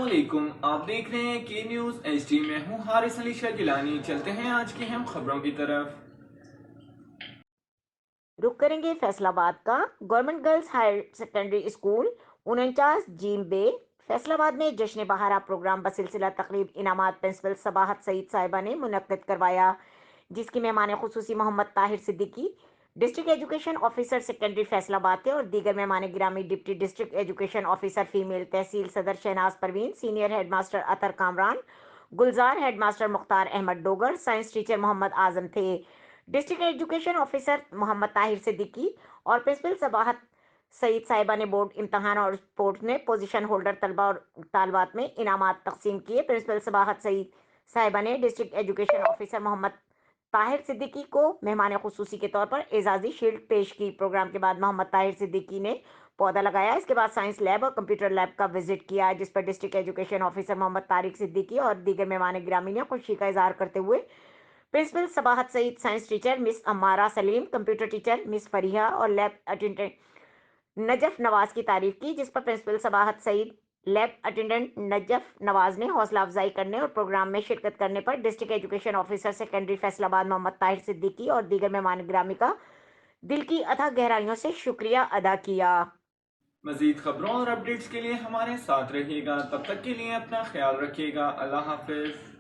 علیکم، آپ دیکھ رہے ہیں کے نیوز ایچ ڈی میں ہوں حارث علی شاہ گیلانی۔ چلتے ہیں آج کی اہم خبروں کی طرف۔ رخ کریں گے فیصل آباد کا۔ Government girls higher secondary school 49 جیم بے فیصل آباد میں جشن بہارا پروگرام بسلسلہ تقریب انعامات پرنسپل صباحت سعید صاحبہ نے منعقد کروایا، جس کی مہمان خصوصی Muhammad Tahir Siddiqui, district education officer secondary Faisalabad تھے، اور دیگر مہمان گرامی deputy district education officer female tehsil Saddar Shahnaz Parveen, senior head master Athar Kamran, Gulzar head master Mukhtar Ahmed Dogar, science teacher Muhammad Azam تھے۔ District education officer Muhammad Tahir Siddiqui اور پرنسپل صباحت سعید صاحبہ نے بورڈ امتحان اور اسپورٹس میں پوزیشن ہولڈر طلبہ اور طالبات میں انعامات تقسیم کیے۔ پرنسپل صباحت سعید صاحبہ نے district education officer Muhammad Tahir Siddiqui کو مہمان خصوصی کے طور پر اعزازی شیلڈ پیش کی۔ پروگرام کے بعد محمد طاہر صدیقی نے پودا لگایا۔ اس کے بعد سائنس لیب اور کمپیوٹر لیب کا وزٹ کیا، جس پر ڈسٹرکٹ ایجوکیشن آفیسر محمد طارق صدیقی اور دیگر مہمان گرامی نے خوشی کا اظہار کرتے ہوئے principal Sabahat Saeed, science teacher miss Amara Saleem, computer teacher miss Fariha اور لیب اٹینڈنٹ نجف نواز کی تعریف کی، جس پر principal Sabahat Saeed, lab attendant Najaf Nawaz نے حوصلہ افزائی کرنے اور پروگرام میں شرکت کرنے پر district education officer secondary Faisalabad Muhammad Tahir Siddiqui اور دیگر مہمان گرامی کا دل کی اتھا گہرائیوں سے شکریہ ادا کیا۔ مزید خبروں اور اپڈیٹس کے لیے ہمارے ساتھ رہیے گا، تب تک کے لیے اپنا خیال رکھیے گا۔ اللہ حافظ۔